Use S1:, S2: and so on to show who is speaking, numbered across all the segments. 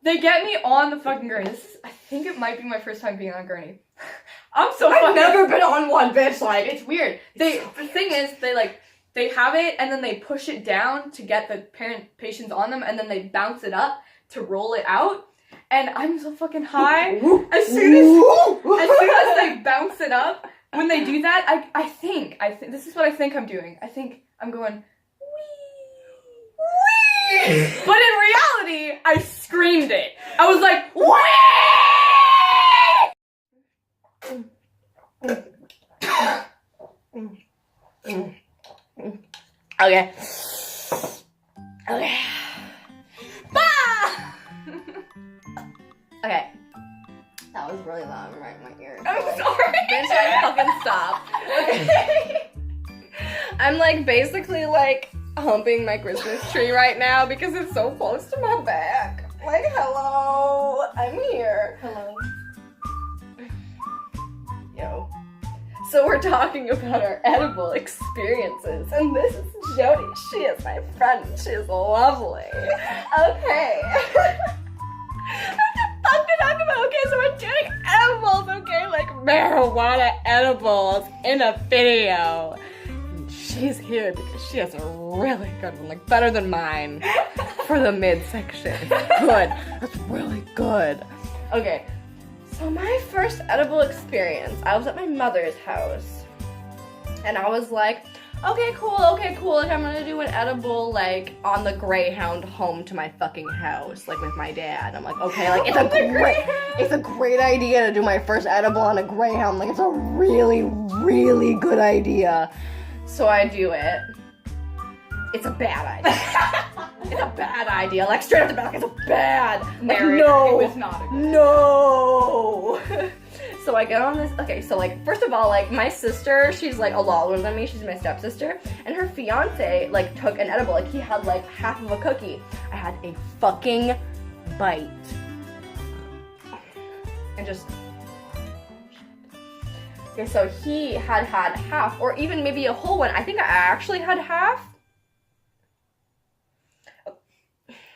S1: They get me on the fucking gurney. I think it might be my first time being on a gurney. I've
S2: never been on one, bitch. Like,
S1: it's weird. The thing is, they have it and then they push it down to get the patients on them, and then they bounce it up to roll it out. And I'm so fucking high. As soon as they bounce it up, when they do that, I think this is what I think I'm doing. I think I'm going wee, wee. But in reality, I screamed it. I was like, wee. Okay. Okay. That was really loud right in my ear. I'm sorry. Bitch, I fucking stop. Okay. I'm like basically like humping my Christmas tree right now because it's so close to my back. Like, hello, I'm here. Hello.
S2: Yo. So we're talking about our edible experiences, and this is Jody. She is my friend. She is lovely. Okay. Okay, so we're doing edibles, okay? Like marijuana edibles in a video. And she's here because she has a really good one, like better than mine for the midsection. Good. That's really good. Okay, so my first edible experience, I was at my mother's house, and I was like, okay, cool, like I'm gonna do an edible, like, on the Greyhound home to my fucking house, like, with my dad. I'm like, okay, like, it's a great idea to do my first edible on a Greyhound, like, it's a really, really good idea. So I do it. It's a bad idea. It's a bad idea, like, straight off the bat, it's a bad. Like, no.
S1: It was not a good
S2: No. So I get on this, okay, so like, first of all, like, my sister, she's like a lot older than me, she's my stepsister, and her fiance, like, took an edible, like, he had like half of a cookie. I had a fucking bite. And just, okay, so he had half, or even maybe a whole one. I think I actually had half.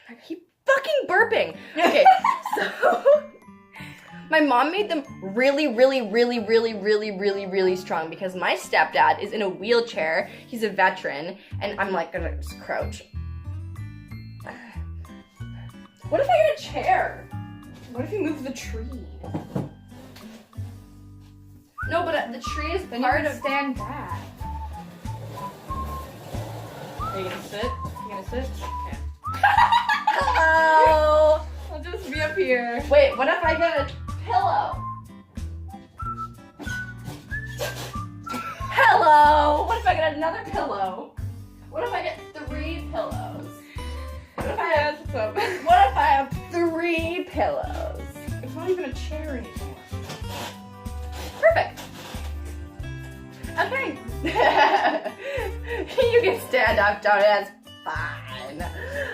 S2: I keep fucking burping. Okay, so my mom made them really, really, really, really, really, really, really strong because my stepdad is in a wheelchair. He's a veteran, and I'm like gonna just crouch. What if I get a chair?
S1: What if you move the tree?
S2: No, but the tree is
S1: then
S2: part
S1: you
S2: of.
S1: can stand back. Are you gonna sit? You gonna sit? Okay.
S2: Hello.
S1: I'll just be up here.
S2: Wait, what if I get a pillow? Hello. What if I get another pillow? What if I get 3 pillows? What if I have some? What if I have 3 pillows?
S1: It's not even a chair anymore.
S2: Perfect. Okay. You can stand up, Johnny. That's fine.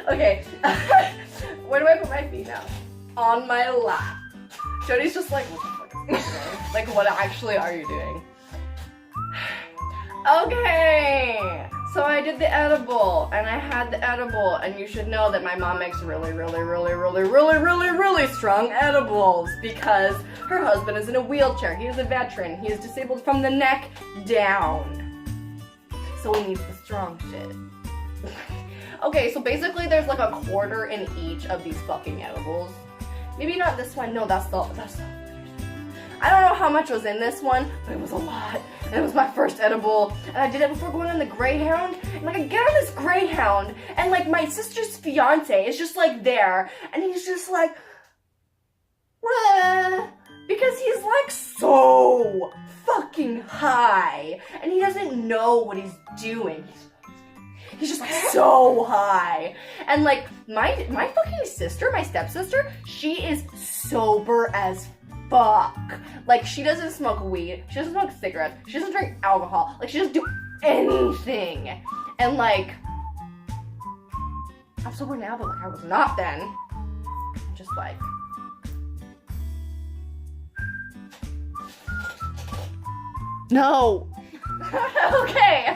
S2: Okay. Where do I put my feet now? On my lap. Jody's just like, what the fuck is this doing? Like, what actually are you doing? Okay. So I did the edible, and I had the edible, and you should know that my mom makes really, really, really, really, really, really, really strong edibles because her husband is in a wheelchair. He is a veteran. He is disabled from the neck down. So he needs the strong shit. Okay, so basically there's like a quarter in each of these fucking edibles. Maybe not this one. No, that's the I don't know how much was in this one, but it was a lot. And it was my first edible. And I did it before going on the Greyhound. And like I get on this Greyhound, and like my sister's fiance is just like there, and he's just like, "Wah," because he's like so fucking high, and he doesn't know what he's doing. He's just like so high. And like my fucking sister, my stepsister, she is sober as fuck. Like she doesn't smoke weed, she doesn't smoke cigarettes, she doesn't drink alcohol, like she doesn't do anything. And like, I'm sober now, but like I was not then. I'm just like, no. Okay.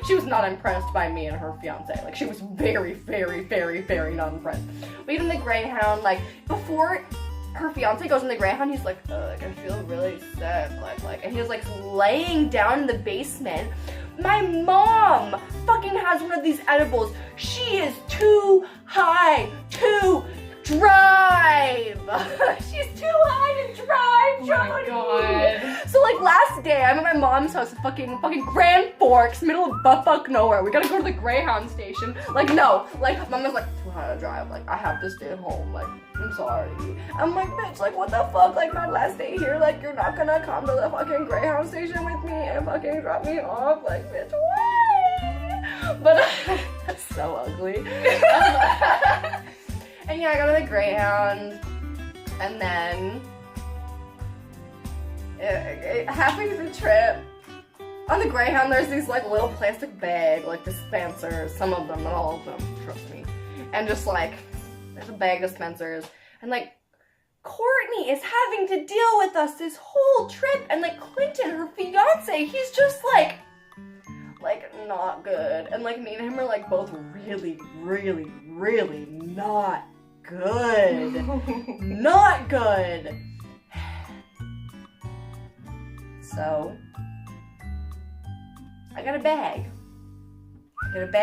S2: she was not impressed by me and her fiance. Like, she was very, very, very, very not impressed. We get in the Greyhound, like, before her fiance goes in the Greyhound, he's like, I feel really sick, like, and he was like laying down in the basement. My mom fucking has one of these edibles. She is too high to drive. She's too high to drive, Jody.
S1: Oh my god.
S2: So like last day, I'm at my mom's house, fucking Grand Forks, middle of butt nowhere. We gotta go to the Greyhound station. Like no, like mom was like too high to drive. Like I have to stay home. Like I'm sorry. I'm like bitch. Like what the fuck? Like my last day here. Like you're not gonna come to the fucking Greyhound station with me and fucking drop me off. Like bitch, why? But that's so ugly. And yeah, I go to the Greyhound, and then halfway through the trip, on the Greyhound, there's these like little plastic bag, like dispensers, some of them, not all of them, trust me. And just like, there's a bag of dispensers, and like, Courtney is having to deal with us this whole trip, and like Clinton, her fiance, he's just like not good. And like me and him are like both really, really, really not good. Not good. So, I got a bag. And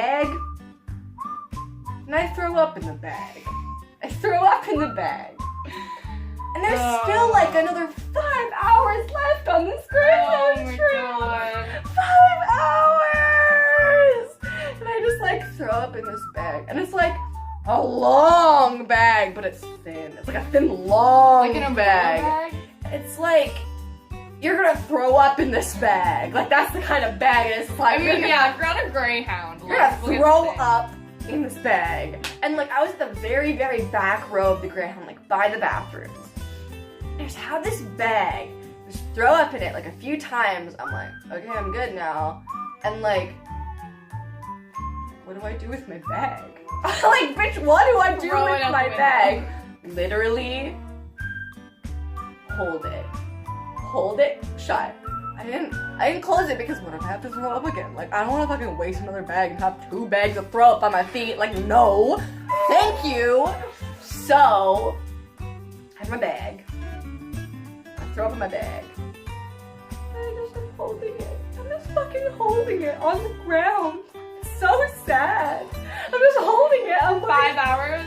S2: I throw up in the bag. And there's still like another 5 hours left on this Greyhound trip.
S1: God.
S2: 5 hours! And I just like throw up in this bag. And it's like a long bag, but it's thin. It's like a thin, long
S1: Like in a
S2: bag. It's like, you're gonna throw up in this bag. Like that's the kind of bag it is. It's like,
S1: I mean, yeah, if you're on a Greyhound,
S2: you're gonna throw up in this bag. And like I was at the very, very back row of the Greyhound, like by the bathrooms. I just have this bag, just throw up in it like a few times. I'm like, okay, I'm good now. And like, what do I do with my bag? Like, bitch, what do I do
S1: Throw it
S2: with
S1: out
S2: my
S1: the window.
S2: bag? Literally, hold it shut. I didn't close it because what if I have to throw up again? Like, I don't want to fucking waste another bag and have 2 bags of throw up on my feet. Like, no, thank you. So, I have my bag. I throw up in my bag. And I just am holding it. I'm just fucking holding it on the ground. It's so sad. I'm just holding it. I'm
S1: 5 hours?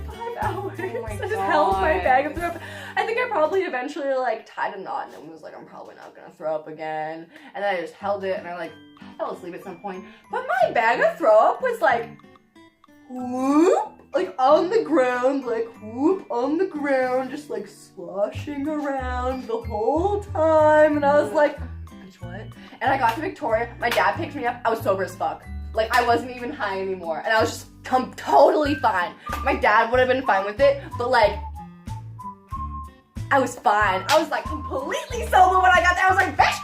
S2: 5 hours.
S1: Oh my
S2: I just held my
S1: God.
S2: bag and threw up. I think I probably eventually like tied a knot and was like, I'm probably not gonna throw up again. And then I just held it and I like fell asleep at some point. But my bag of throw up was like, whoop, like on the ground, like whoop on the ground, just like sloshing around the whole time. And I was like, bitch, what? And I got to Victoria. My dad picked me up. I was sober as fuck. Like, I wasn't even high anymore. And I was just totally fine. My dad would have been fine with it, but like, I was fine. I was like completely sober when I got there. I was like, bitch,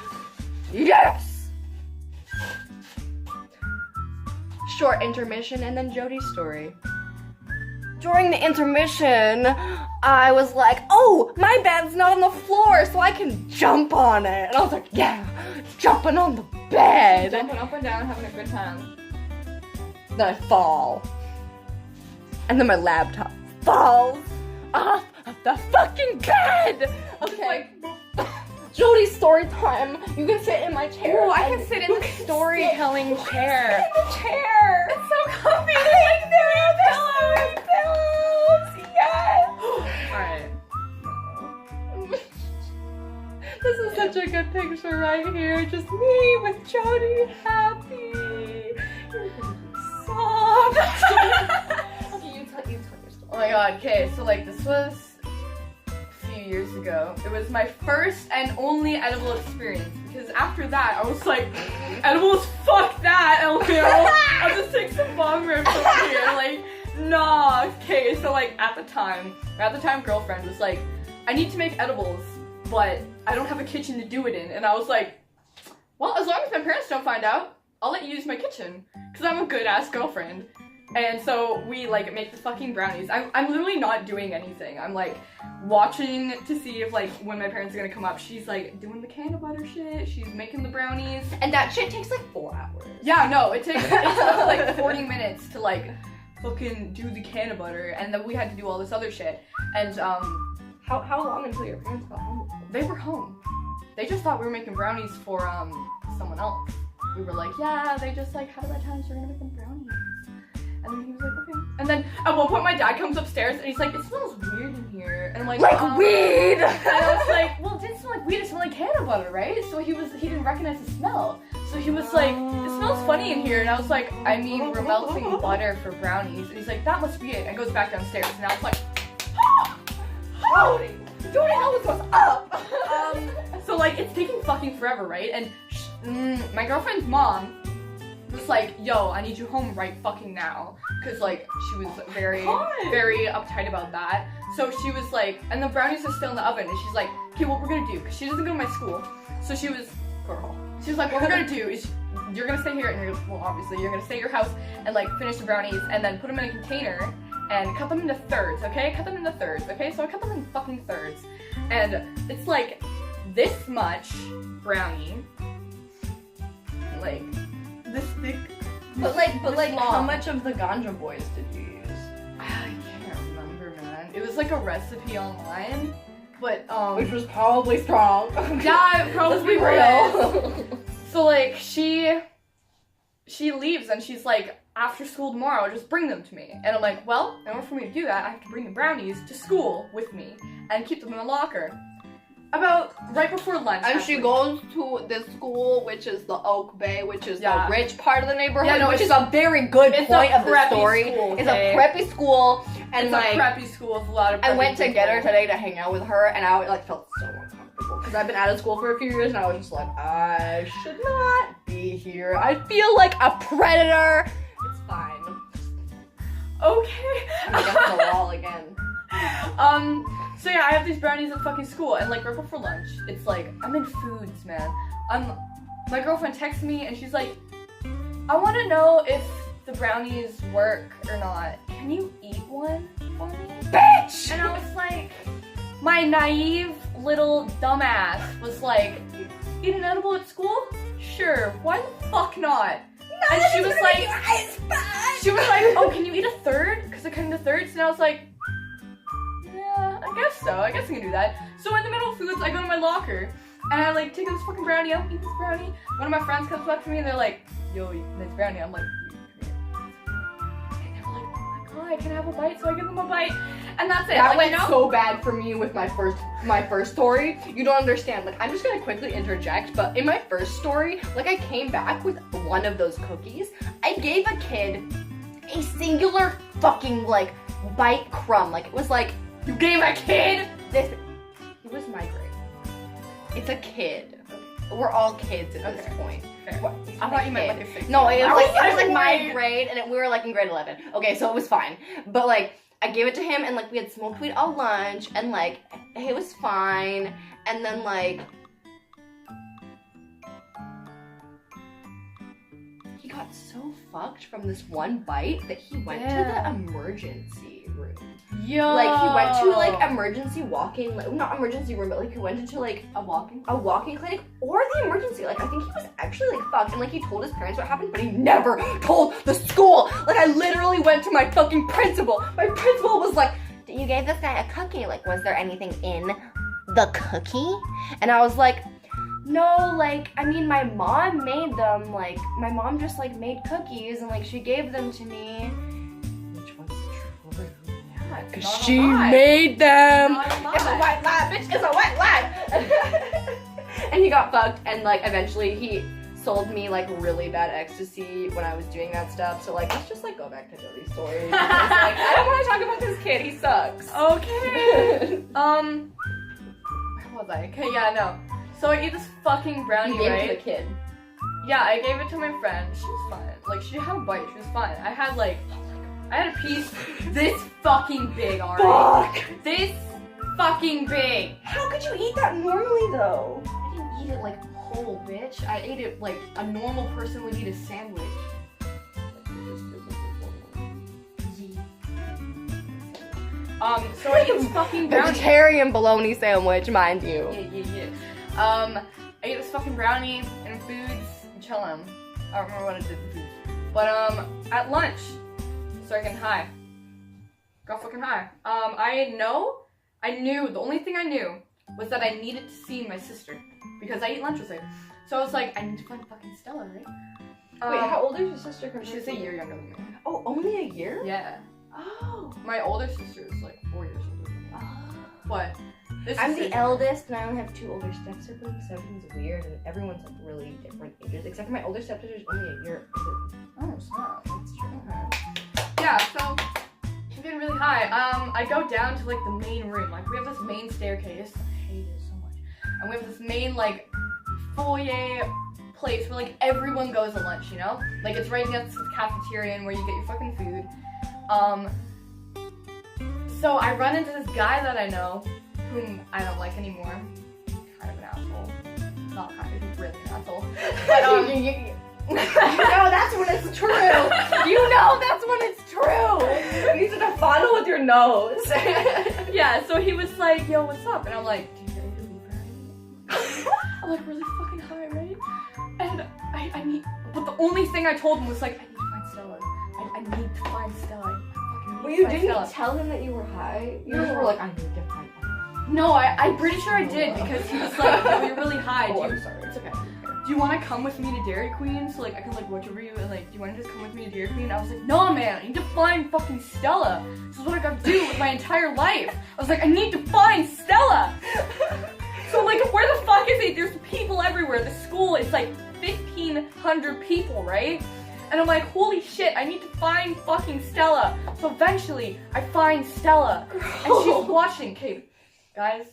S2: yes! Short intermission and then Jody's story. During the intermission, I was like, oh, my bed's not on the floor, so I can jump on it. And I was like, yeah, jumping on the bed.
S1: Jumping up and down, having a good time.
S2: Then I fall. And then my laptop falls off of the fucking bed! Okay. Jody's story time. You can sit in my chair.
S1: Oh, I can sit in the storytelling chair.
S2: In the chair.
S1: It's so comfy.
S2: There's pillows. Yes.
S1: Alright.
S2: This is such a good picture right here. Just me with Jody happy. You're gonna be soft. Okay, you tell your story. Oh my god, okay, so like this was a few years ago. It was my first and only edible experience because after that I was like, edibles, fuck that, LPL. I'll just take some bong rips over here. Like, nah. Okay, so like at the time girlfriend was like, I need to make edibles, but I don't have a kitchen to do it in. And I was like, well, as long as my parents don't find out, I'll let you use my kitchen because I'm a good ass girlfriend.
S1: And so we like make the fucking brownies. I'm literally not doing anything. I'm like watching to see if like when my parents are gonna come up. She's like doing the candle butter shit. She's making the brownies.
S2: And that shit takes like 4 hours.
S1: Yeah, no, it took like 40 minutes to like fucking do the candle butter, and then we had to do all this other shit. And
S2: How long until your parents got home?
S1: they were home. They just thought we were making brownies for someone else. We were like, yeah, they just like had a bad time, so we're gonna make them brownies. And then he was like, okay. And then at one point my dad comes upstairs and he's like, it smells weird in here. And I'm like,
S2: weed!
S1: And I was like, well, it didn't smell like weed, it smelled like candle butter, right? So he didn't recognize the smell. So he was like, it smells funny in here. And I was like, I mean, we're melting butter for brownies. And he's like, that must be it. And goes back downstairs. And I was like,
S2: Jody, how is what's up?
S1: So like, it's taking fucking forever, right? And my girlfriend's mom was like, yo, I need you home right fucking now. Cause like, she was very, very uptight about that. So she was like, and the brownies are still in the oven. And she's like, okay, what we're gonna do, cause she doesn't go to my school. So she was like, what we're gonna do is you're gonna stay here and obviously you're gonna stay at your house and like finish the brownies and then put them in a container and cut them into thirds, okay? Cut them into thirds, okay? So I cut them in fucking thirds. And it's like this much brownie, like this thick.
S2: But like, how
S1: long.
S2: much of the ganja boys did you use?
S1: I can't remember, man. It was like a recipe online, but
S2: Which was probably strong.
S1: yeah, it probably was. So like she leaves and she's like, after school tomorrow, just bring them to me. And I'm like, well, in order for me to do that, I have to bring the brownies to school with me and keep them in the locker. About right before lunch.
S2: And
S1: actually.
S2: she goes to this school, which is the Oak Bay, which is
S1: Yeah.
S2: the rich part of the neighborhood,
S1: Yeah, no,
S2: which
S1: it's-
S2: is a very good
S1: it's
S2: point
S1: a
S2: of the
S1: preppy
S2: story.
S1: school,
S2: It's
S1: okay?
S2: a preppy school, and
S1: It's
S2: like
S1: a preppy school with a lot of
S2: I
S1: preppy
S2: went to
S1: people.
S2: get her today to hang out with her, and I like felt so uncomfortable because I've been out of school for a few years, and I was just like, I should not be here. I feel like a predator. It's fine.
S1: Okay.
S2: I'm against the wall again.
S1: So yeah, I have these brownies at fucking school, and like right before lunch, it's like, I'm in foods, man. My girlfriend texts me, and she's like, I want to know if the brownies work or not. Can you eat one for me?
S2: Bitch!
S1: And I was like, my naive little dumbass was like, eat an edible at school? Sure, why the fuck not? And she was like, oh, can you eat a third? Because I cut into thirds, and I was like, yeah, I guess so. I guess I can do that. So in the middle of foods, I go to my locker, and I like take this fucking brownie. I'll eat this brownie. One of my friends comes up to me, and they're like, yo, nice brownie. I'm like, and they were like, oh my god, can I have a bite? So I give them a bite, and that's it.
S2: That
S1: like,
S2: went
S1: you know?
S2: so bad for me with my first story. You don't understand. Like, I'm just gonna quickly interject, but in my first story, like, I came back with one of those cookies. I gave a kid a singular fucking like bite crumb. Like, it was like, you gave a kid this. It was my grade. It's a kid. We're all kids at this point.
S1: Fair.
S2: What?
S1: I thought you meant like a 6.
S2: No, it was like my
S1: Wait.
S2: grade, and we were like in grade 11. Okay, so it was fine. But like, I gave it to him, and like we had smoked weed all lunch, and like it was fine. And then like he got so fucked from this one bite that he went to the emergency room.
S1: Yo.
S2: Like he went to like emergency walking, like not emergency room, but like he went into like
S1: a walking.
S2: a walking clinic or the emergency. Like I think he was actually like fucked, and like he told his parents what happened, but he never told the school. Like I literally went to my fucking principal. My principal was like, "You gave this guy a cookie. Like, was there anything in the cookie?" And I was like, "No, like I mean my mom made them. Like my mom just like made cookies and like she gave them to me." Which was true. Because
S1: Not a
S2: she
S1: lie.
S2: made them.
S1: Not a lie.
S2: It's a white lie, bitch. It's a white lie. And he got fucked, and like eventually he sold me like really bad ecstasy when I was doing that stuff. So like let's just like go back to Jody's story. Because, like, I don't want to talk about this kid. He sucks.
S1: Okay. Where was I? Okay, yeah, no. So I ate this fucking brownie,
S2: You gave
S1: right?
S2: it to the kid.
S1: Yeah, I gave it to my friend. She was fine. Like, she had a bite. She was fine. I had a piece this fucking big, alright?
S2: Fuck.
S1: This fucking big.
S2: How could you eat that normally though?
S1: I didn't eat it like whole, bitch. I ate it like a normal person would eat a sandwich. So I eat this fucking brownie.
S2: Vegetarian bologna sandwich, mind you.
S1: Yeah. I ate this fucking brownie and foods and chillin'. I don't remember what I did with foods. But at lunch, started getting high. Got fucking high. I knew, the only thing I knew was that I needed to see my sister because I ate lunch with her. So I was like, I need to find fucking Stella, right?
S2: Wait, how old is your sister?
S1: She's a year younger than me.
S2: Oh, only a year?
S1: Yeah.
S2: Oh.
S1: My older sister is like 4 years older than me. What?
S2: I'm the eldest, and I only have 2 older step siblings, so everything's weird, and everyone's like really different ages, except for my older stepsister's only a year.
S1: Oh, snap. That's true. Yeah, so I'm getting really high. I go down to like the main room. Like we have this main staircase. I hate it so much. And we have this main like foyer place where like everyone goes to lunch, you know? Like it's right next to the cafeteria and where you get your fucking food. So I run into this guy that I know, whom I don't like anymore. Kind of an asshole. Not kind of, he's really an asshole. But
S2: You know that's when it's true. You know that's when it's true. You need to fondle with your nose.
S1: Yeah, so he was like, yo, what's up? And I'm like, do you ready to leave already? I'm like really fucking high, right? And I need, but the only thing I told him was like, I need to find Stella. I need to find Stella.
S2: Well, you didn't tell him that you were high? You just were like, I need to find Stella.
S1: No, I'm pretty sure I did because he was like, yo, you're really high.
S2: I'm sorry.
S1: It's okay. Do you want to come with me to Dairy Queen so like I can like watch over you and like do you want to just come with me to Dairy Queen? I was like, no man, I need to find fucking Stella. This is what I gotta do with my entire life. I was like, I need to find Stella. So like, where the fuck is he? There's people everywhere. The school is like 1,500 people, right? And I'm like, holy shit, I need to find fucking Stella. So eventually, I find Stella. And she's watching. Okay, guys,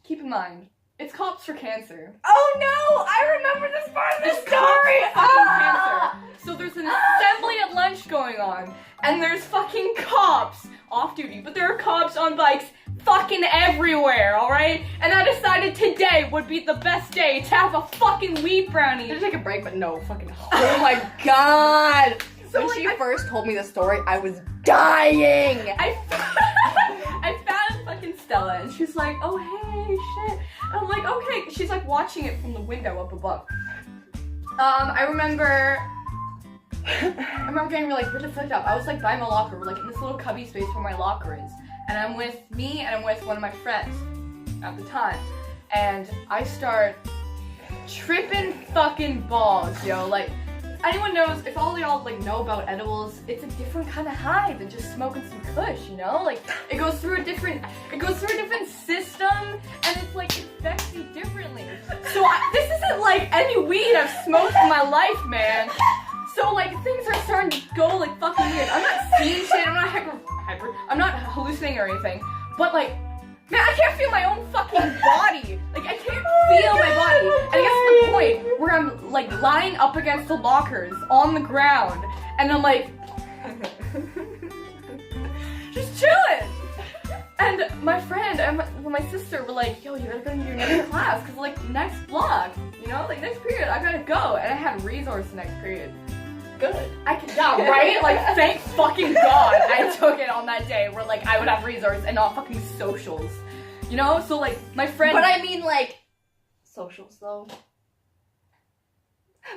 S1: keep in mind, it's Cops for Cancer.
S2: Oh no! I remember this part of the
S1: It's
S2: story!
S1: Cops for fucking Cancer. So there's an assembly at lunch going on, and there's fucking cops off duty, but there are cops on bikes fucking everywhere, alright? And I decided today would be the best day to have a fucking weed brownie.
S2: I had to take a break, but no, fucking. Oh my god!
S1: So
S2: when
S1: like,
S2: she first told me the story, I was dying!
S1: I found fucking Stella, and she's like, oh hey, shit. And I'm like, okay. She's like watching it from the window up above. I remember getting really flipped up. I was like by my locker, we're like in this little cubby space where my locker is. And I'm with one of my friends at the time. And I start tripping fucking balls, yo. Like, anyone knows, if all y'all like know about edibles, it's a different kind of high than just smoking some kush, you know? Like, it goes through a different system, and it's like, it affects you differently. So this isn't like any weed I've smoked in my life, man. So like, things are starting to go like fucking weird. I'm not seeing shit, I'm not I'm not hallucinating or anything, but like, man, I can't feel my own fucking body. Like, I can't feel my body. And it gets to the point where I'm like lying up against the lockers on the ground, and I'm like, just chilling. And my friend and my sister were like, yo, you gotta go to your next class, cause like next block, you know, like next period, I gotta go. And I had resource next period. Good. Yeah, right? Like, thank fucking God I took it on that day where, like, I would have resource and not fucking socials. You know? So, like, my friend...
S2: But I mean, like, socials, though.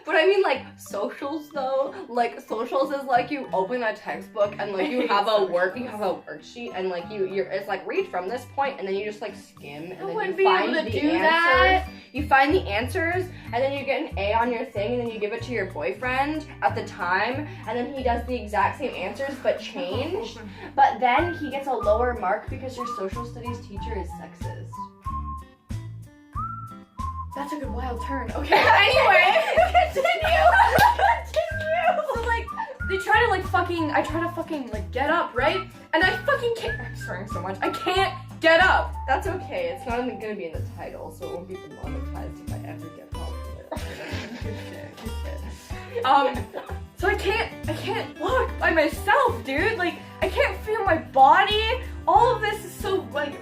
S2: But I mean, like, socials, though. Like, socials is like you open a textbook and, like, you have a worksheet and, like, it's like, read from this point and then you just, like, skim and then you find the answers. You find the answers and then you get an A on your thing and then you give it to your boyfriend at the time and then he does the exact same answers but changed. But then he gets a lower mark because your social studies teacher is sexist.
S1: That's a good wild turn. Okay, anyway, continue. So like, I try to fucking like get up, right? And I fucking can't. I'm swearing so much. I can't get up.
S2: That's okay. It's not even gonna be in the title, so it won't be demonetized if I ever get popular.
S1: So I can't walk by myself, dude. Like, I can't feel my body. All of this is so like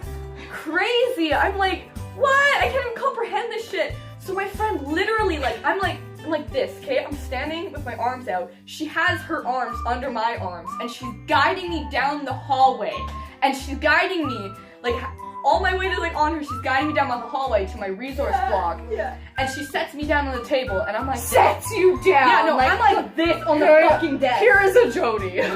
S1: crazy. I'm like, what? I can't even comprehend this shit. So my friend literally, like, I'm like this, okay? I'm standing with my arms out. She has her arms under my arms, and she's guiding me down the hallway. and she's guiding me, like, all my way to, like, on her, she's guiding me down the hallway to my resource block.
S2: Yeah.
S1: And she sets me down on the table, and I'm like...
S2: Sets you down!
S1: Yeah, no, I'm like this on the fucking desk.
S2: Here is a Jody.
S1: Yeah,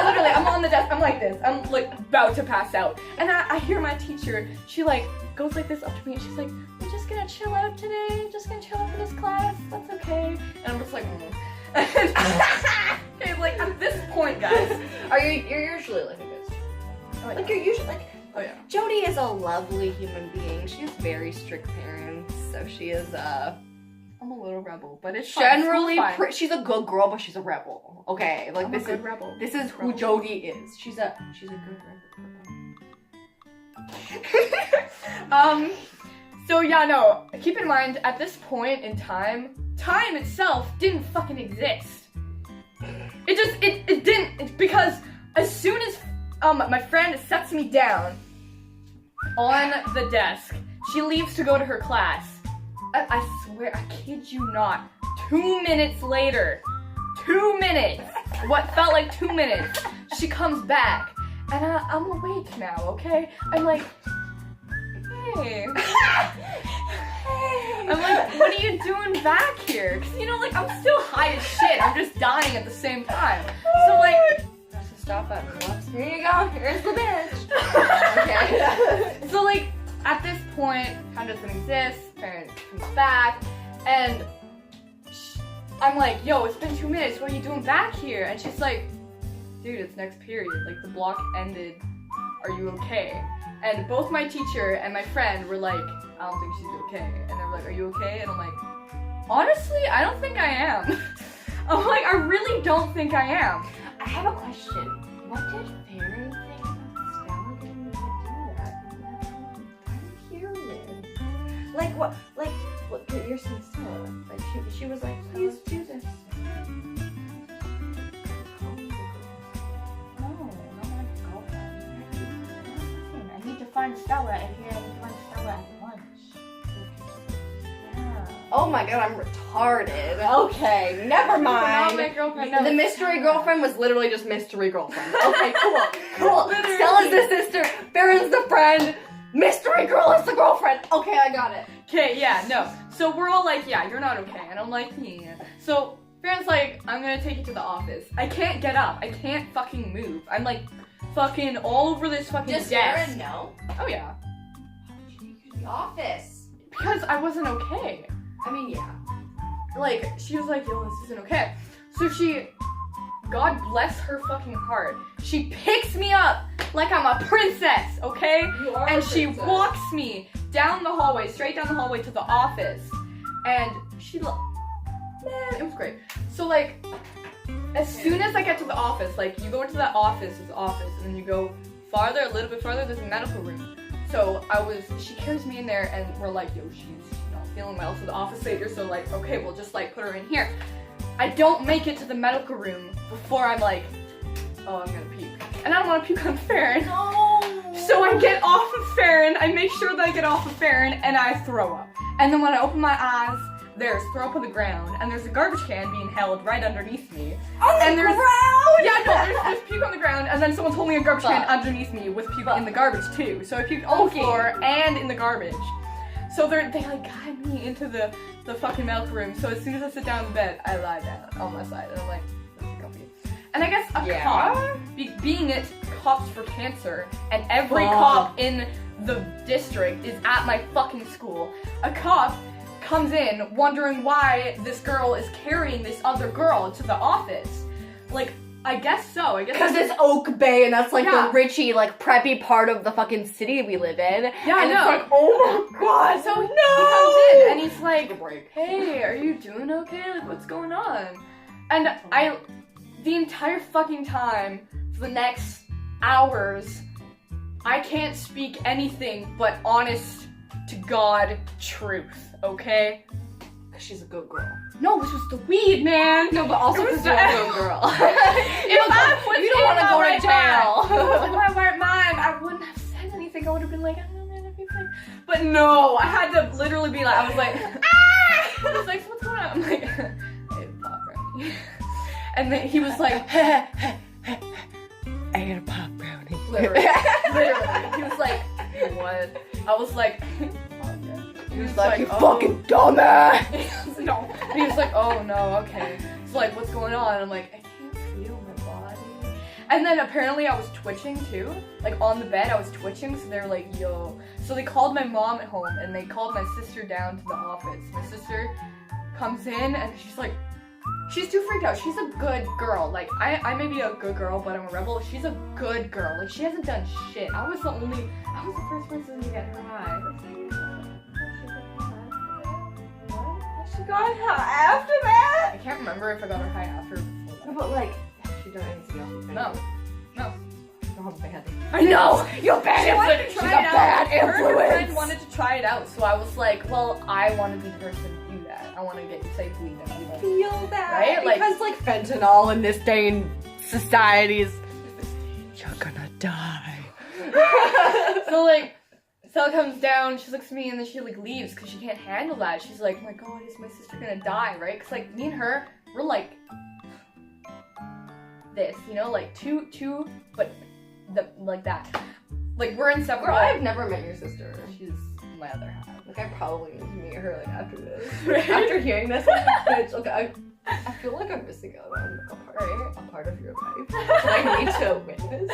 S1: literally, I'm on the desk, I'm like this. I'm, like, about to pass out. And I hear my teacher, she, like, goes like this up to me, and she's like, we're just gonna chill out today, just gonna chill out for this class, that's okay. And I'm just like, Okay, like, at this point, guys...
S2: You're usually like this.
S1: Oh, yeah.
S2: Like, you're usually, like...
S1: Oh, yeah.
S2: Jody is a lovely human being. She has very strict parents, so she is,
S1: I'm a little rebel, but it's
S2: generally
S1: fine.
S2: she's a good girl, but she's a rebel. Okay, like
S1: I'm
S2: this
S1: a good
S2: is
S1: rebel.
S2: this is who
S1: Rebel.
S2: Jody is. She's a good rebel.
S1: So yeah, no, keep in mind, at this point in time itself didn't fucking exist. It didn't, because as soon as, my friend sets me down on the desk, she leaves to go to her class. I swear, I kid you not, 2 minutes later, 2 minutes, what felt like 2 minutes, she comes back, and I'm awake now, okay? I'm like, hey. I'm like, what are you doing back here? Because, you know, like, I'm still high as shit, I'm just dying at the same time. So, like,
S2: That's a stop at whoops. Here you go. Here's the bitch.
S1: Okay. So, like, at this point, time doesn't exist, parent comes back, and I'm like, yo, it's been 2 minutes, what are you doing back here? And she's like, dude, it's next period, like, the block ended, are you okay? And both my teacher and my friend were like, I don't think she's okay. And they were like, are you okay? And I'm like, honestly, I don't think I am. I'm like, I really don't think I am.
S2: I have a question. What did Farron think about Stella getting me to do that? I'm curious. Like what? You're saying Stella? Like she was like, please do this.
S3: No, not my girlfriend. Listen, I need to find Stella, and here I need to find Stella at lunch. Yeah.
S2: Oh my god, I'm retarded. Okay, never
S1: Not my
S2: mind.
S1: girlfriend.
S2: The
S1: No,
S2: mystery girlfriend was literally just mystery girlfriend. Okay, cool.
S1: Literally.
S2: Stella's the sister, Farron's the friend, mystery girl is the girlfriend. Okay, I got it.
S1: Okay, yeah, no. So we're all like, yeah, you're not okay. And I'm like, yeah. So Farron's like, I'm gonna take you to the office. I can't get up. I can't fucking move. I'm like fucking all over this fucking
S2: Does
S1: desk.
S2: Farron know?
S1: Oh yeah.
S2: How did you take you to the office?
S1: Because I wasn't okay.
S2: I mean, yeah.
S1: Like, she was like, yo, this isn't okay. So she, God bless her fucking heart, she picks me up like I'm a princess, okay?
S2: You are
S1: And
S2: a
S1: she
S2: princess.
S1: walks me down the hallway, straight down the hallway to the office. And she, man, it was great. So like, as soon as I get to the office, like, you go into that office, and then you go farther, a little bit farther, there's a medical room. So she carries me in there, and we're like, yo, she's not feeling well, so the office later, so like, okay, we'll just like put her in here. I don't make it to the medical room before I'm like, oh, I'm gonna puke. And I don't wanna puke on Farron.
S2: No.
S1: So I get off of Farron, I make sure that I get off of Farron, and I throw up. And then when I open my eyes, there's throw up on the ground, and there's a garbage can being held right underneath me.
S2: On the ground?
S1: Yeah, no, there's puke on the ground, and then someone's holding a garbage can underneath me with puke in the garbage too. So I puked on the floor and in the garbage. So they like guide me into the fucking medical room. So as soon as I sit down in bed, I lie down on my side, and I'm like, this is comfy. And I guess a cop, being it cops for cancer, and every cop in the district is at my fucking school, a cop comes in wondering why this girl is carrying this other girl to the office. Like, I guess so. I guess
S2: Because it's Oak Bay, and that's like
S1: Yeah.
S2: the richy, like preppy part of the fucking city we live in.
S1: Yeah,
S2: and
S1: I know.
S2: it's like, oh my god,
S1: So
S2: no!
S1: he comes in and he's
S2: Take a
S1: like,
S2: break.
S1: hey, are you doing okay? Like, what's going on? And the entire fucking time, for the next hours, I can't speak anything but honest to God truth, okay?
S2: Because she's a good girl.
S1: No, this was the weed, man!
S2: No, but also
S1: It was
S2: because you're a good girl. You don't want to go to jail.
S1: If I was in my right mind, I wouldn't have said anything. I would have been like, I don't know, man, if you think. But no, I had to literally be like, I was like, ah! I was like, so what's going on? I'm like, hey, pop brownie. And then he was like,
S2: I got a pop brownie.
S1: Literally. He was like, what? I was like, okay. He was like,
S2: you fucking dumbass!
S1: No. He was like, oh no, okay. So like, what's going on? I'm like, I can't feel my body. And then apparently I was twitching too. Like on the bed, I was twitching. So they're like, yo. So they called my mom at home and they called my sister down to the office. My sister comes in and she's like, she's too freaked out. She's a good girl. Like, I may be a good girl, but I'm a rebel. She's a good girl. Like, she hasn't done shit. I was the first person to get her high.
S2: She got high after that?
S1: I can't remember if I got her high after.
S2: No, but like, she done anything else?
S1: No.
S2: Oh, bad.
S1: I know!
S2: You're bad influence! She's a bad
S1: Her friend
S2: influence!
S1: wanted to try it out, so I was like, well, I want to be the person to do that. I want to get you safe weed and you know.
S2: Feel that,
S1: right?
S2: Because like fentanyl in this day and society's, you're gonna die.
S1: So like, Stella comes down, she looks at me, and then she like leaves because she can't handle that. She's like, oh my god, is my sister gonna die, right? Because like, me and her, we're like this, you know, like two, but like that. Like, we're inseparable.
S2: Girl, I've never met your sister.
S1: She's my other half.
S2: Like, I probably need to meet her like after this. After hearing this, I'm like, bitch, okay, I feel like I'm missing out on a part of your life. I need to witness.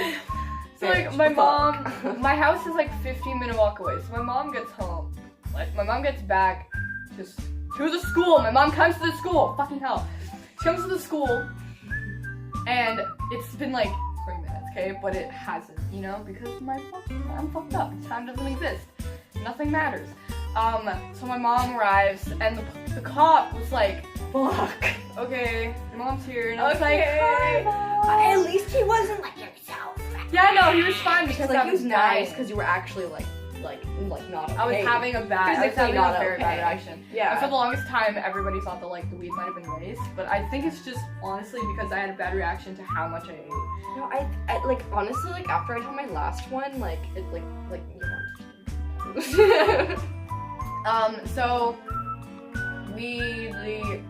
S1: So like, my house is like 15-minute walk away. So my mom gets home. Like, my mom gets back just to the school. My mom comes to the school. Fucking hell. She comes to the school, and it's been like 20 minutes, okay? But it hasn't, you know, because I'm fucked up. Time doesn't exist. Nothing matters. So my mom arrives, and the cop was like, fuck. Okay, your mom's here, and I was like, hi, Mom.
S3: At least he wasn't like yourself.
S1: Yeah, no, he was fine because
S2: like,
S1: I
S2: he
S1: was
S2: was nice
S1: dying.
S2: because you were actually like not okay.
S1: I was having a very
S2: not
S1: bad
S2: okay.
S1: reaction.
S2: Yeah.
S1: And for the longest time, everybody thought that like the weed might have been laced, but I think it's just honestly because I had a bad reaction to how much I ate.
S2: No, I like honestly like after I told my last one, like it like you want.
S1: So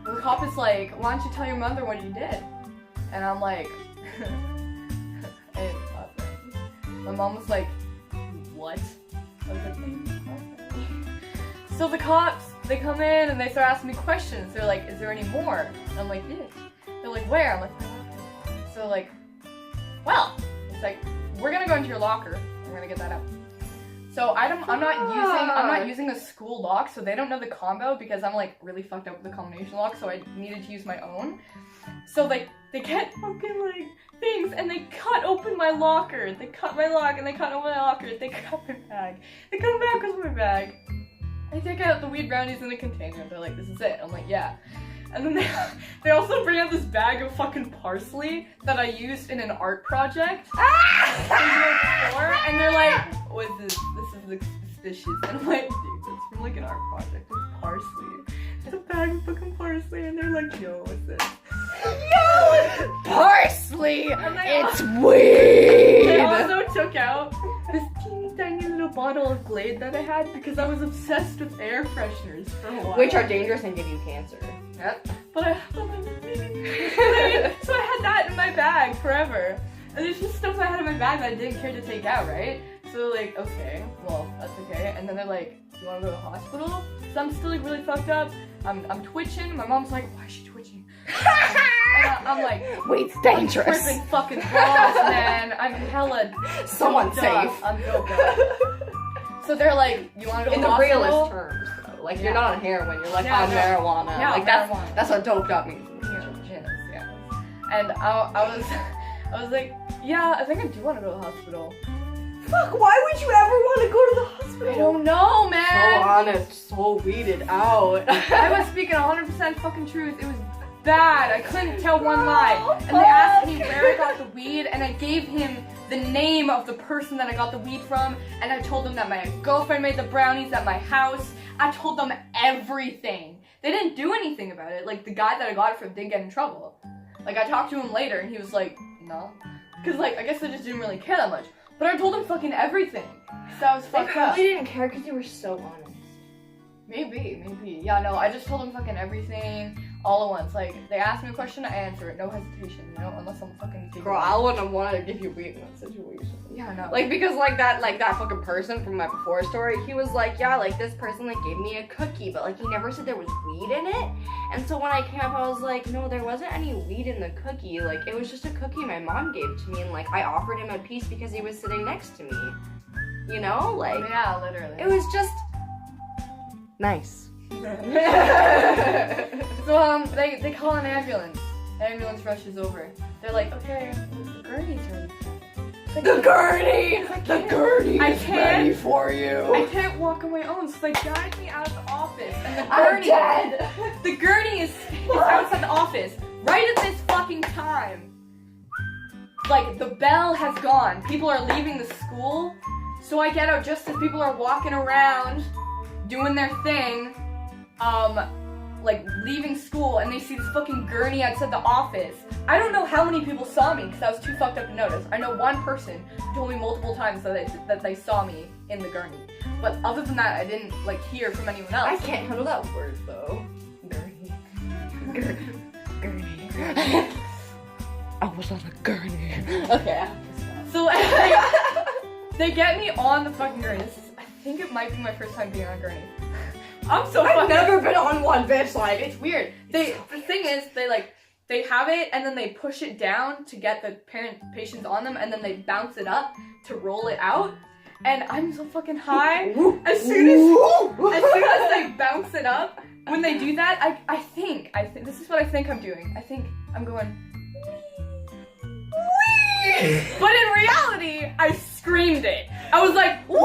S1: the cop is like, why don't you tell your mother what you did? And I'm like, I didn't nothing. My mom was like, what? I was like, nothing. So the cops, they come in and they start asking me questions. They're like, is there any more? And I'm like, yeah. They're like, where? I'm like, my locker. So like, well, it's like, we're gonna go into your locker. We're gonna get that out. So I'm not using a school lock, so they don't know the combo because I'm like really fucked up with the combination lock, so I needed to use my own. So like they get fucking like things and they cut open my locker. They cut my lock and they cut open my locker. They cut my bag. They come back with my bag. They take out the weed brownies in the container. They're like, this is it. I'm like, yeah. And then they also bring out this bag of fucking parsley that I used in an art project. And they're like, what is this? This is suspicious. And I'm like, dude, it's from like an art project. It's parsley. It's a bag of fucking parsley. And they're like, yo, what's this?
S2: Yo! Parsley! It's
S1: They
S2: weed!
S1: also took out this teeny tiny little bottle of Glade that I had because I was obsessed with air fresheners for a while.
S2: Which are dangerous and give you cancer.
S1: Yep. But I so I had that in my bag forever. And there's just stuff I had in my bag that I didn't care to take out, right? So like, okay, well, that's okay. And then they're like, do you want to go to the hospital? So I'm still like really fucked up. I'm twitching. My mom's like, why is she twitching? And I'm like,
S2: Weed's dangerous.
S1: I'm tripping fucking balls, man. I'm hella
S2: Someone's
S1: doped up.
S2: safe.
S1: I'm doped up. So they're like, you want to go to
S2: In
S1: the
S2: the
S1: hospital?
S2: realest terms, though. Like, you're not on heroin, you're like
S1: Yeah,
S2: on
S1: no.
S2: marijuana.
S1: Yeah,
S2: like,
S1: marijuana.
S2: that's what doped up means.
S1: Yeah. And I was like, yeah, I think I do want to go to the hospital.
S2: Fuck, why would you ever want to go to the hospital?
S1: I don't know,
S2: So
S1: man.
S2: honest, so weeded out.
S1: I was speaking 100% fucking truth. It was bad. I couldn't tell one lie. And they asked me where I got the weed, and I gave him the name of the person that I got the weed from, and I told them that my girlfriend made the brownies at my house. I told them everything. They didn't do anything about it. Like, the guy that I got it from didn't get in trouble. Like, I talked to him later, and he was like, no. Because, like, I guess I just didn't really care that much. But I told him fucking everything. So I was
S2: They
S1: fucked up.
S2: probably didn't care because you were so honest.
S1: Maybe. Yeah, no, I just told him fucking everything. all at once. Like, they ask me a question, I answer it, no hesitation, you know, unless I'm fucking taking
S2: Girl, I wouldn't want to give you weed in that situation.
S1: Yeah, no.
S2: Like, because like that fucking person from my before story, he was like, yeah, like this person like gave me a cookie, but like he never said there was weed in it. And so when I came up, I was like, no, there wasn't any weed in the cookie. Like, it was just a cookie my mom gave to me, and like I offered him a piece because he was sitting next to me. You know, like,
S1: yeah, literally.
S2: it was just nice.
S1: So they call an ambulance. The ambulance rushes over. They're like, okay, the gurney's ready. Like,
S2: The gurney! The gurney
S1: I
S2: is
S1: can't-
S2: ready for you!
S1: I can't walk on my own, so they guide me out of the office. And the
S2: I'm
S1: gurney,
S2: dead!
S1: the gurney is outside the office right at this fucking time. Like, the bell has gone. People are leaving the school. So I get out just as people are walking around, doing their thing, like leaving school, and they see this fucking gurney outside the office. I don't know how many people saw me because I was too fucked up to notice. I know one person told me multiple times that they saw me in the gurney. But other than that, I didn't like hear from anyone else.
S2: I can't handle that word though. Gurney. Gurney. I was on a gurney. Okay, I have to stop.
S1: So they get me on the fucking gurney. I think it might be my first time being on a gurney. I'm so
S2: I've
S1: fucking...
S2: never been on one, bitch. Like, it's weird.
S1: The thing is, they have it and then they push it down to get the patients on them, and then they bounce it up to roll it out. And I'm so fucking high. As soon as they bounce it up, when they do that, I think this is what I think I'm doing. I think I'm going. But in reality, I screamed it. I was like, wee!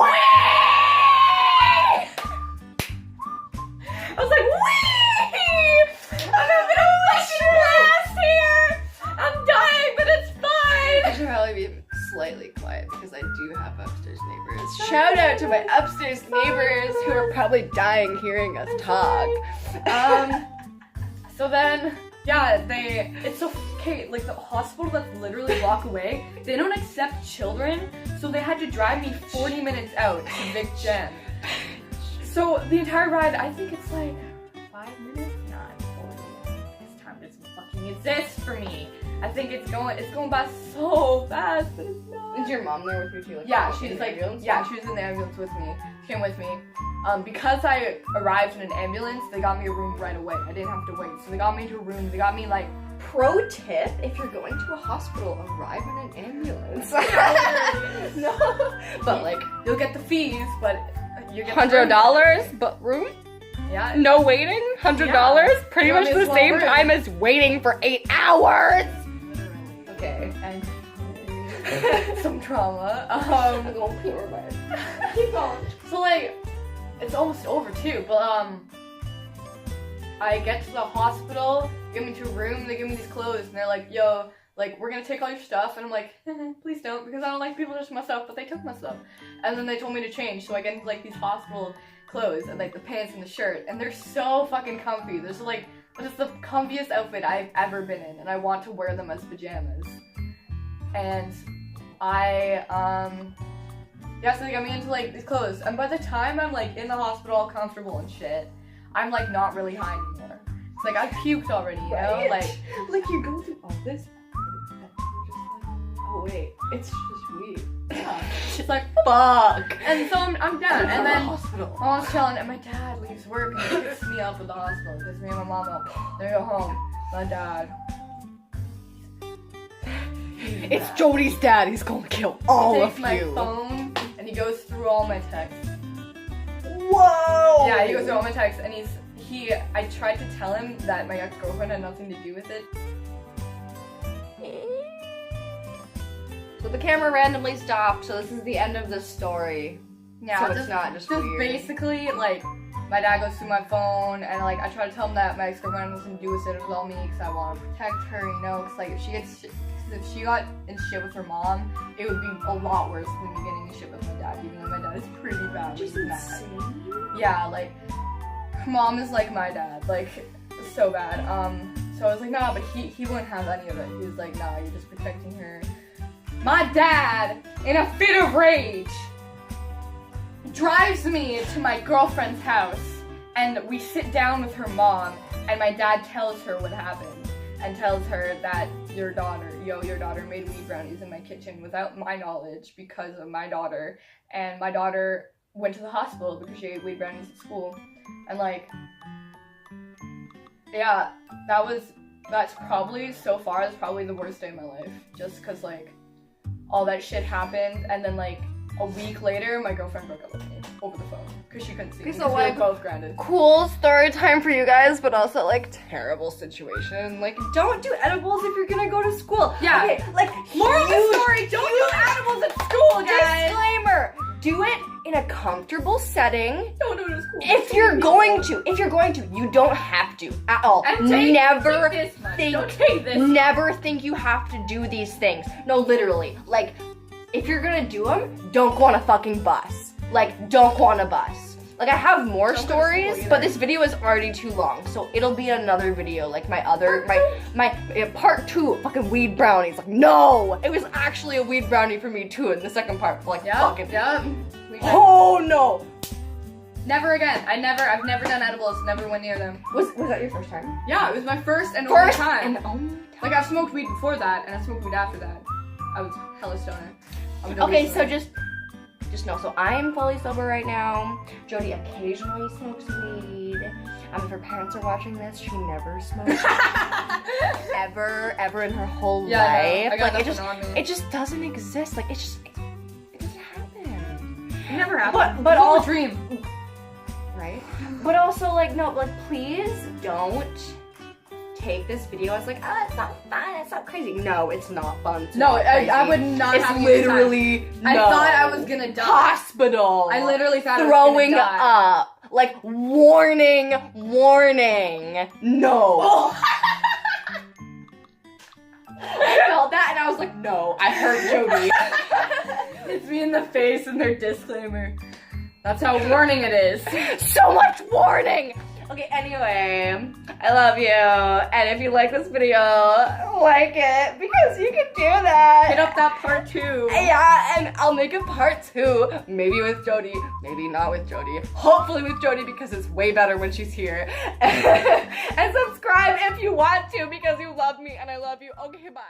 S1: I was like, wee! I'm having a fucking blast here! I'm dying, but it's
S2: I
S1: fine!
S2: should probably be slightly quiet because I do have upstairs neighbors. Shout out to my upstairs neighbors who are probably dying hearing us talk.
S1: So then, yeah, it's so, okay, like the hospital that's literally a block away, they don't accept children, so they had to drive me 40 minutes out to Vic Gen. So the entire ride, I think it's like 5 minutes, not 40 minutes. This time doesn't fucking exist for me. I think it's going by so fast, but it's not.
S2: Is your mom there with you too? Like,
S1: Yeah,
S2: in
S1: she's
S2: the
S1: like,
S2: ambulance?
S1: yeah, she was in the ambulance with me. She came with me. Because I arrived in an ambulance, they got me a room right away. I didn't have to wait. So they got me into a room. They got me like,
S2: Pro tip, if you're going to a hospital, arrive in an ambulance. No. But like,
S1: you'll get the fees, but you get the room.
S2: $100, but room?
S1: Yeah.
S2: No waiting? $100?
S1: Yeah.
S2: Pretty
S1: You
S2: much
S1: want me
S2: the
S1: to
S2: same
S1: room?
S2: time as waiting for 8 hours!
S1: Okay. And some trauma.
S2: Keep going.
S1: So like, it's almost over too, but I get to the hospital, give me to a room, they give me these clothes, and they're like, yo, like, we're gonna take all your stuff, and I'm like, please don't, because I don't like people touching my stuff, but they took my stuff. And then they told me to change, so I get into like these hospital clothes, and like the pants and the shirt, and they're so fucking comfy. This is like, it's the comfiest outfit I've ever been in, and I want to wear them as pajamas. And yeah, so they got me into like these clothes, and by the time I'm like in the hospital all comfortable and shit, I'm like not really high anymore. It's like I puked already, you know?
S2: Like you go through all this, oh wait, it's just weed.
S1: It's like,
S2: Fuck.
S1: and so I'm done, and then
S2: hospital.
S1: my mom's chilling, and my dad leaves work and he picks me up at the hospital, picks me and my mom up. They go home. My dad.
S2: It's Jody's dad. He's gonna kill all
S1: He
S2: of
S1: takes my
S2: you.
S1: phone and he goes through all my texts.
S2: Whoa.
S1: Yeah, he goes through all my texts, and I tried to tell him that my ex-girlfriend had nothing to do with it.
S2: So the camera randomly stopped. So this is the end of the story.
S1: Yeah,
S2: So it's not just weird.
S1: basically like my dad goes through my phone, and like I try to tell him that my ex-girlfriend had nothing to do with it. It was all me because I want to protect her, you know. Because like if she got in shit with her mom, it would be a lot worse than me getting in shit with my dad. Even though my dad is pretty bad.
S2: Just
S1: with
S2: insane.
S1: Yeah, like her mom is like my dad, like so bad. So I was like, nah, but he wouldn't have any of it. He was like, nah, you're just protecting her. My dad, in a fit of rage, drives me to my girlfriend's house And we sit down with her mom, and my dad tells her what happened, and tells her that your daughter made weed brownies in my kitchen without my knowledge because of my daughter, and my daughter went to the hospital because she ate weed brownies at school. And like, yeah, that's probably the worst day of my life, just because like all that shit happened, and then like a week later my girlfriend broke up with me over the phone because she couldn't see me,
S2: So,
S1: because we
S2: like,
S1: were both grounded.
S2: Cool story time for you guys, but also like terrible situation. Like, don't do edibles if you're gonna go to school.
S1: Yeah.
S2: Okay, like
S1: Moral of the
S2: huge-
S1: story, don't do edibles at school, guys!
S2: Disclaimer, do it in a comfortable setting.
S1: Don't do it at school.
S2: If you're going to, you don't have to at all.
S1: And take
S2: Never
S1: this much.
S2: think,
S1: Don't take this.
S2: never think you have to do these things. No, literally, like, if you're gonna do them, don't go on a fucking bus. Like, don't go on a bus. Like, I have more
S1: Don't go to
S2: stories,
S1: school
S2: but
S1: either.
S2: this video is already too long, so it'll be another video, like my part 2, fucking weed brownies. Like, no! It was actually a weed brownie for me too in the second part, like, fucking.
S1: Yep.
S2: Oh no!
S1: Never again. I've never done edibles, never went near them.
S2: Was that your first time?
S1: Yeah, it was my first and only time.
S2: and only time.
S1: Like, I've smoked weed before that, and I smoked weed after that. I was hella stoner.
S2: Okay, so just know, so I'm fully sober right now. Jody occasionally smokes weed. If her parents are watching this, she never smokes ever in her whole life.
S1: I got
S2: Like,
S1: nothing on me.
S2: it just doesn't exist. Like, it doesn't happen.
S1: It never happened.
S2: But
S1: It's all
S2: all
S1: a dream.
S2: right? But also, like, no, like, please don't take this video as like, oh, it's not fun, it's not crazy. No, it's not fun. It's
S1: No,
S2: not crazy.
S1: I would not
S2: It's
S1: have a good time.
S2: literally
S1: I
S2: no.
S1: thought I was gonna die.
S2: Hospital.
S1: I literally thought
S2: throwing
S1: I was gonna die.
S2: up. Like, warning. No.
S1: Oh.
S2: I felt that and I was like, no, I heard Jody.
S1: It's me in the face and their disclaimer. That's how warning it is.
S2: So much warning. Okay, anyway, I love you. And if you like this video, like it, because you can do that.
S1: Hit up that part 2.
S2: Yeah, and I'll make a part 2, maybe with Jody, maybe not with Jody, hopefully with Jody because it's way better when she's here. And subscribe if you want to because you love me and I love you. Okay, bye.